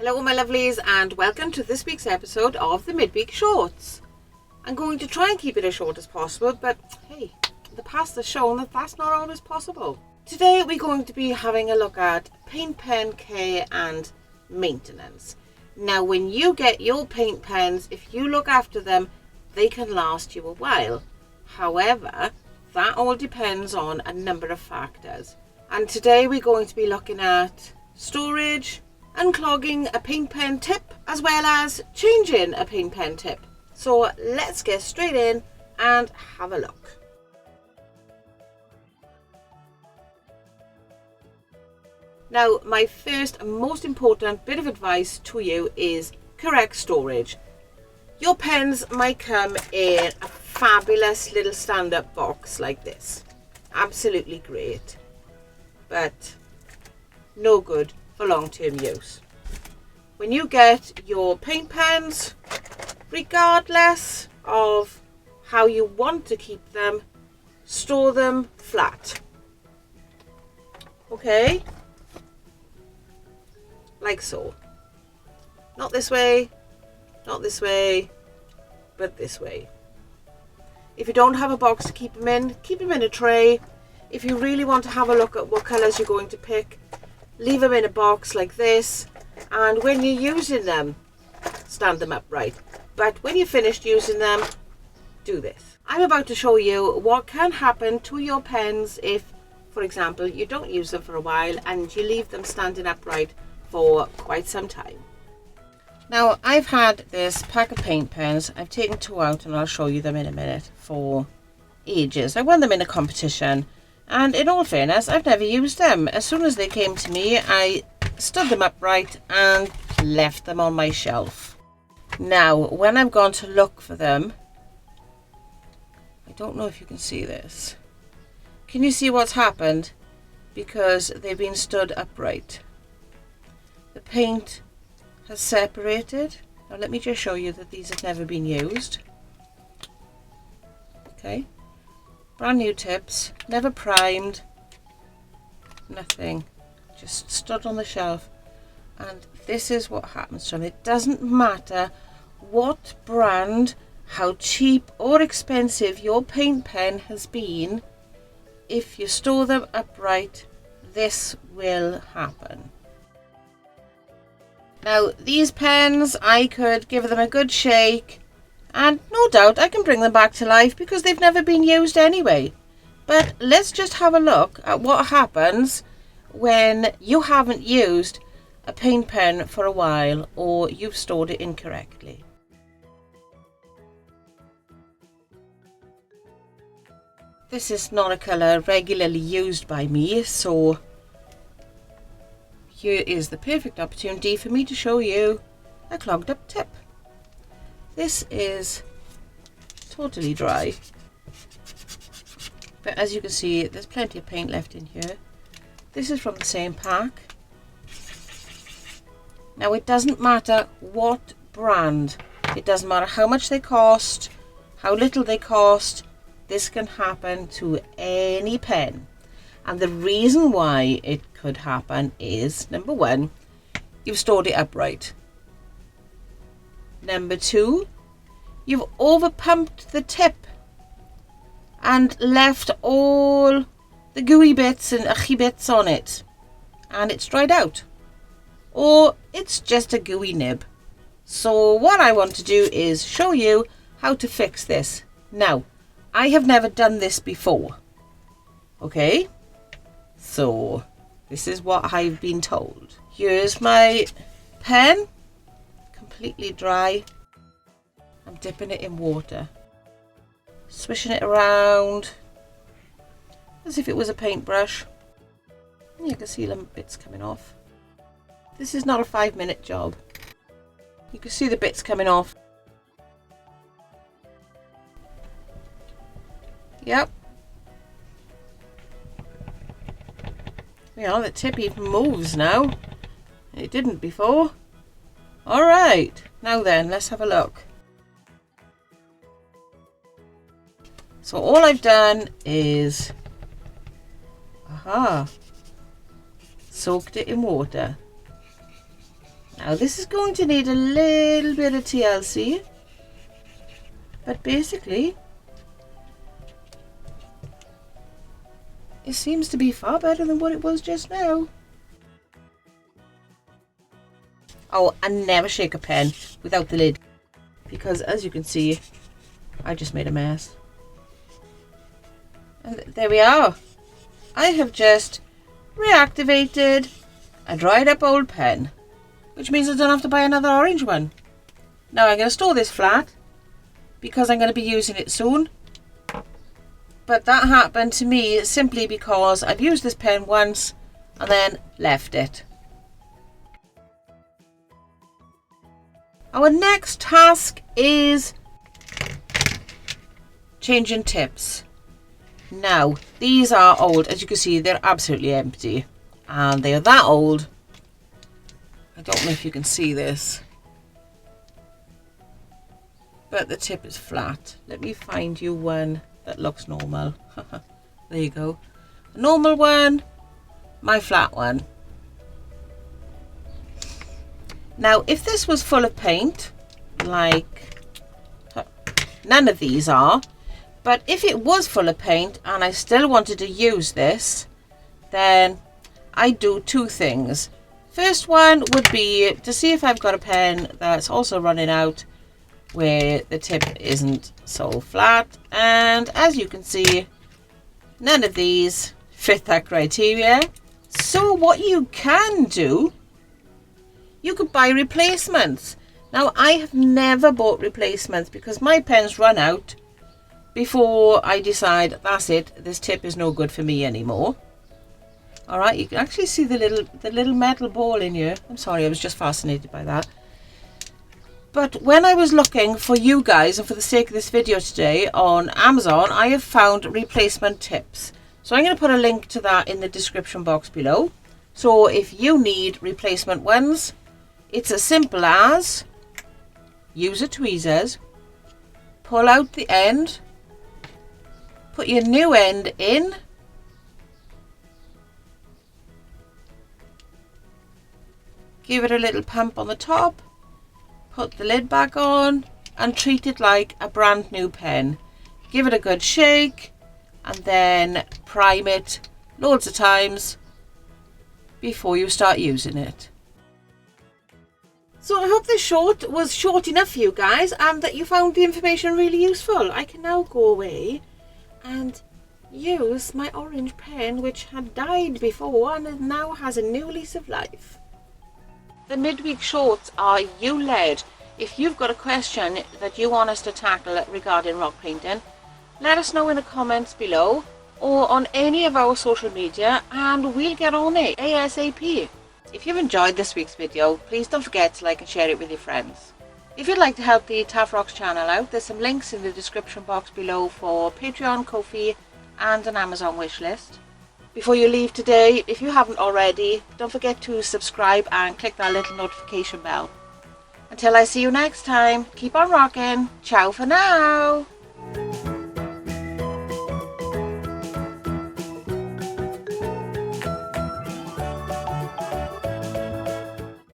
Hello my lovelies and welcome to this week's episode of the Midweek Shorts. I'm going to try and keep it as short as possible, but hey, the past has shown that that's not always possible. Today we're going to be having a look at paint pen care and maintenance. Now when you get your paint pens, if you look after them, they can last you a while. However, that all depends on a number of factors. And today we're going to be looking at storage, unclogging a paint pen tip, as well as changing a paint pen tip. So let's get straight in and have a look. Now, my first and most important bit of advice to you is correct storage. Your pens might come in a fabulous little stand-up box like this. Absolutely great, but no good for long-term use. When you get your paint pens, regardless of how you want to keep them, store them flat. Okay? Like so. Not this way, not this way, but this way. If you don't have a box to keep them in a tray. If you really want to have a look at what colours you're going to pick, leave them in a box like this, and when you're using them, stand them upright. But when you're finished using them, do this. I'm about to show you what can happen to your pens if, for example, you don't use them for a while and you leave them standing upright for quite some time. Now, I've had this pack of paint pens. I've taken two out and I'll show you them in a minute for ages. I won them in a competition. And in all fairness, I've never used them. As soon as they came to me, I stood them upright and left them on my shelf. Now, when I've gone to look for them, I don't know if you can see this. Can you see what's happened? Because they've been stood upright. The paint has separated. Now let me just show you that these have never been used. Okay. Brand new tips, never primed, nothing, just stood on the shelf, and this is what happens to them. It doesn't matter what brand, how cheap or expensive your paint pen has been, if you store them upright, this will happen. Now these pens, I could give them a good shake, and no doubt I can bring them back to life because they've never been used anyway. But let's just have a look at what happens when you haven't used a paint pen for a while or you've stored it incorrectly. This is not a colour regularly used by me, so here is the perfect opportunity for me to show you a clogged up tip. This is totally dry, but as you can see, there's plenty of paint left in here. This is from the same pack. Now it doesn't matter what brand, it doesn't matter how much they cost, how little they cost, this can happen to any pen. And the reason why it could happen is, number one, you've stored it upright. Number two, you've overpumped the tip and left all the gooey bits and icky bits on it, and it's dried out. Or it's just a gooey nib. So what I want to do is show you how to fix this. Now, I have never done this before. Okay? So, this is what I've been told. Here's my pen. Completely dry. I'm dipping it in water, swishing it around as if it was a paintbrush. You can see them bits coming off. This is not a 5-minute job. You can see the bits coming off. Yep. Yeah, the tip even moves now. It didn't before. Alright, now then, let's have a look. So all I've done is, soaked it in water. Now Now this is going to need a little bit of TLC, but basically it seems to be far better than what it was just now. Oh, and never shake a pen without the lid, because as you can see, I just made a mess. And there we are. I have just reactivated a dried up old pen, which means I don't have to buy another orange one. Now I'm going to store this flat because I'm going to be using it soon. But that happened to me simply because I've used this pen once and then left it. Our next task is changing tips. Now, these are old. As you can see, they're absolutely empty. And they are that old. I don't know if you can see this, but the tip is flat. Let me find you one that looks normal. There you go. A normal one, my flat one. Now, if this was full of paint, like none of these are, but if it was full of paint and I still wanted to use this, then I do two things. First one would be to see if I've got a pen that's also running out where the tip isn't so flat, and as you can see, none of these fit that criteria. So what you can do, you could buy replacements. Now I have never bought replacements because my pens run out before I decide that's it, this tip is no good for me anymore. Alright, you can actually see the little metal ball in here. I'm sorry, I was just fascinated by that. But when I was looking for you guys, and for the sake of this video today, on Amazon, I have found replacement tips. So I'm going to put a link to that in the description box below. So if you need replacement ones, it's as simple as use a tweezers, pull out the end, put your new end in, give it a little pump on the top, put the lid back on and treat it like a brand new pen. Give it a good shake and then prime it loads of times before you start using it. So I hope this short was short enough for you guys and that you found the information really useful. I can now go away and use my orange pen, which had died before and now has a new lease of life. The midweek shorts are you led. If you've got a question that you want us to tackle regarding rock painting, let us know in the comments below or on any of our social media and we'll get on it ASAP. If you've enjoyed this week's video, please don't forget to like and share it with your friends. If you'd like to help the Taff Rocks channel out, there's some links in the description box below for Patreon, Ko-fi and an Amazon wishlist. Before you leave today, if you haven't already, don't forget to subscribe and click that little notification bell. Until I see you next time, keep on rocking. Ciao for now.